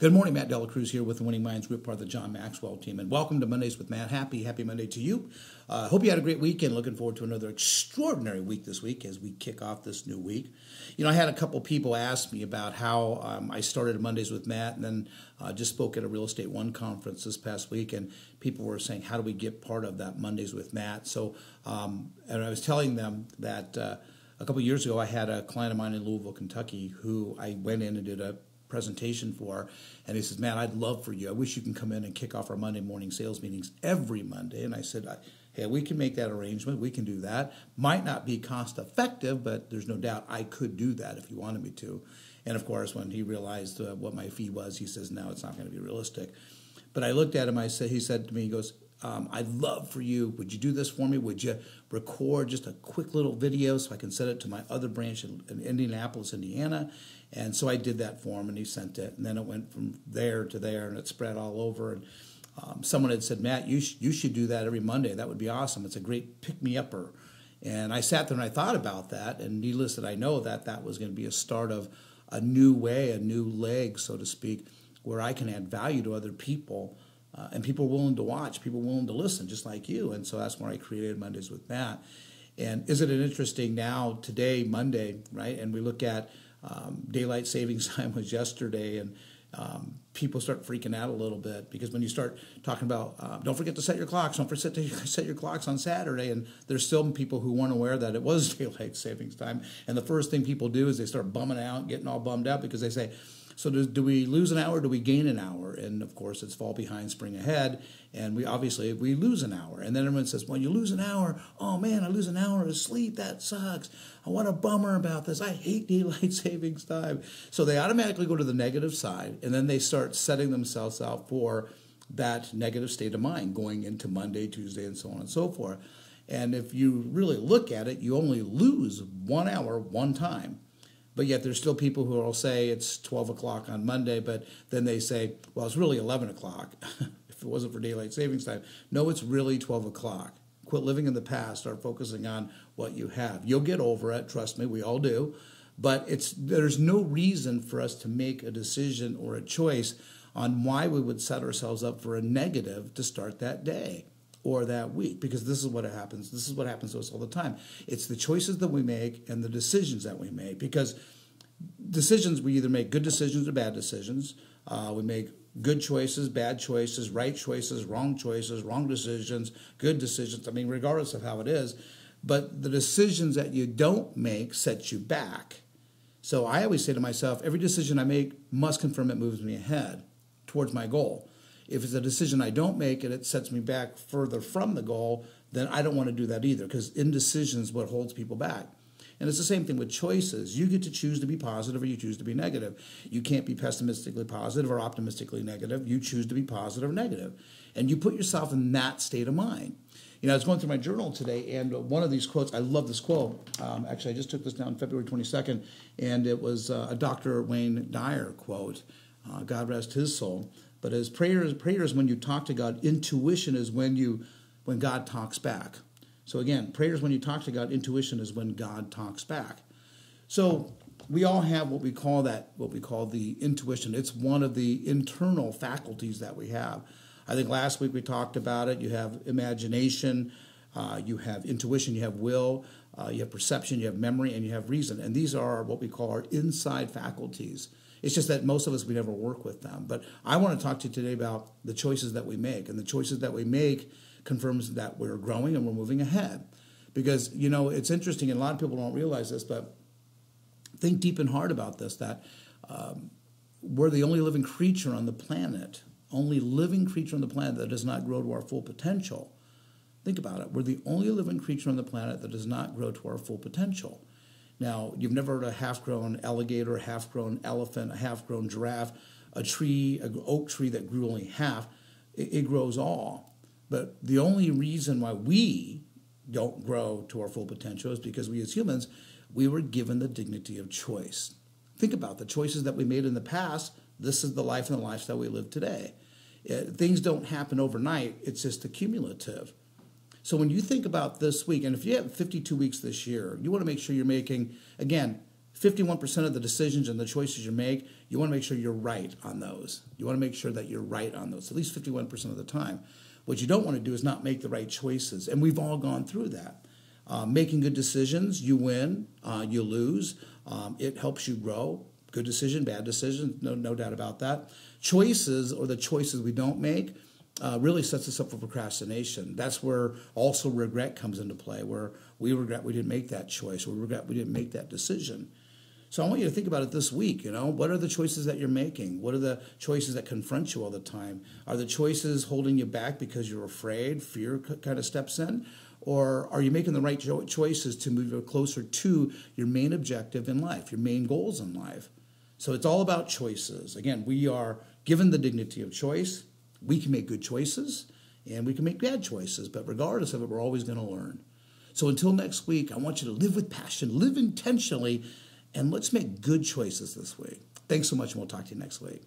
Good morning, Matt Dela Cruz here with the Winning Minds Group, part of the John Maxwell team, and welcome to Mondays with Matt. Happy Monday to you. Hope you had a great weekend. Looking forward to another extraordinary week this week as we kick off this new week. You know, I had a couple people ask me about how I started Mondays with Matt, and then just spoke at a Real Estate One conference this past week, and people were saying, how do we get part of that Mondays with Matt? So, and I was telling them that a couple of years ago, I had a client of mine in Louisville, Kentucky, who I went in and did a presentation for, and he says, "Man, I'd love for you. I wish you can come in and kick off our Monday morning sales meetings every Monday." And I said, "Hey, we can make that arrangement. We can do that. Might not be cost effective, but there's no doubt I could do that if you wanted me to." And of course, when he realized what my fee was, he says, "No, it's not going to be realistic." But I looked at him. He said to me, he goes, "I'd love for you. Would you do this for me? Would you record just a quick little video so I can send it to my other branch in Indianapolis, Indiana?" And so I did that for him, and he sent it. And then it went from there to there, and it spread all over. And someone had said, "Matt, you should do that every Monday. That would be awesome. It's a great pick-me-upper." And I sat there and I thought about that. And needless that I know that was going to be a start of a new way, a new leg, so to speak, where I can add value to other people. And people are willing to watch, people are willing to listen, just like you. And so that's where I created Mondays with Matt. And isn't it interesting now, today, Monday, right? And we look at daylight savings time was yesterday, and people start freaking out a little bit because when you start talking about, don't forget to set your clocks, don't forget to set your clocks on Saturday, and there's still people who weren't aware that it was daylight savings time. And the first thing people do is they start bumming out, getting all bummed out because they say, "So do we lose an hour or do we gain an hour?" And of course, it's fall behind, spring ahead. And we lose an hour. And then everyone says, "Well, you lose an hour. Oh man, I lose an hour of sleep. That sucks. What a bummer about this. I hate daylight savings time." So they automatically go to the negative side, and then they start setting themselves out for that negative state of mind going into Monday, Tuesday, and so on and so forth. And if you really look at it, you only lose 1 hour one time. But yet there's still people who will say it's 12 o'clock on Monday, but then they say, "Well, it's really 11 o'clock if it wasn't for daylight savings time." No, it's really 12 o'clock. Quit living in the past. Start focusing on what you have. You'll get over it. Trust me, we all do. But there's no reason for us to make a decision or a choice on why we would set ourselves up for a negative to start that day or that week, because this is what happens. This is what happens to us all the time. It's the choices that we make and the decisions that we make, because decisions, we either make good decisions or bad decisions. We make good choices, bad choices, right choices, wrong decisions, good decisions. I mean, regardless of how it is. But the decisions that you don't make set you back. So I always say to myself, every decision I make must confirm it moves me ahead towards my goal. If it's a decision I don't make and it sets me back further from the goal, then I don't want to do that either, because indecision is what holds people back. And it's the same thing with choices. You get to choose to be positive or you choose to be negative. You can't be pessimistically positive or optimistically negative. You choose to be positive or negative. And you put yourself in that state of mind. You know, I was going through my journal today, and one of these quotes, I love this quote. Actually, I just took this down February 22nd, and it was a Dr. Wayne Dyer quote. God rest his soul. But as prayers, when you talk to God, intuition is when God talks back. So again, prayers when you talk to God, intuition is when God talks back. So we all have what we call the intuition. It's one of the internal faculties that we have. I think last week we talked about it. You have imagination, you have intuition, you have will, you have perception, you have memory, and you have reason. And these are what we call our inside faculties. It's just that most of us, we never work with them. But I want to talk to you today about the choices that we make. And the choices that we make confirms that we're growing and we're moving ahead. Because, you know, it's interesting, and a lot of people don't realize this, but think deep and hard about this, that we're the only living creature on the planet, that does not grow to our full potential. Think about it. We're the only living creature on the planet that does not grow to our full potential. Now, you've never heard a half-grown alligator, a half-grown elephant, a half-grown giraffe, an oak tree that grew only half. It grows all. But the only reason why we don't grow to our full potential is because we as humans, we were given the dignity of choice. Think about the choices that we made in the past. This is the life and the lifestyle we live today. Things don't happen overnight. It's just accumulative. So when you think about this week, and if you have 52 weeks this year, you want to make sure you're making, again, 51% of the decisions and the choices you make, you want to make sure you're right on those. You want to make sure that you're right on those, at least 51% of the time. What you don't want to do is not make the right choices. And we've all gone through that. Making good decisions, you win, you lose. It helps you grow. Good decision, bad decision, no doubt about that. Choices, or the choices we don't make, really sets us up for procrastination. That's where also regret comes into play, where we regret we didn't make that choice, or we regret we didn't make that decision. So I want you to think about it this week, What are the choices that you're making? What are the choices that confront you all the time? Are the choices holding you back because you're afraid, fear kind of steps in? Or are you making the right choices to move you closer to your main objective in life, your main goals in life? So it's all about choices. Again, we are given the dignity of choice. We can make good choices and we can make bad choices, but regardless of it, we're always going to learn. So until next week, I want you to live with passion, live intentionally, and let's make good choices this week. Thanks so much, and we'll talk to you next week.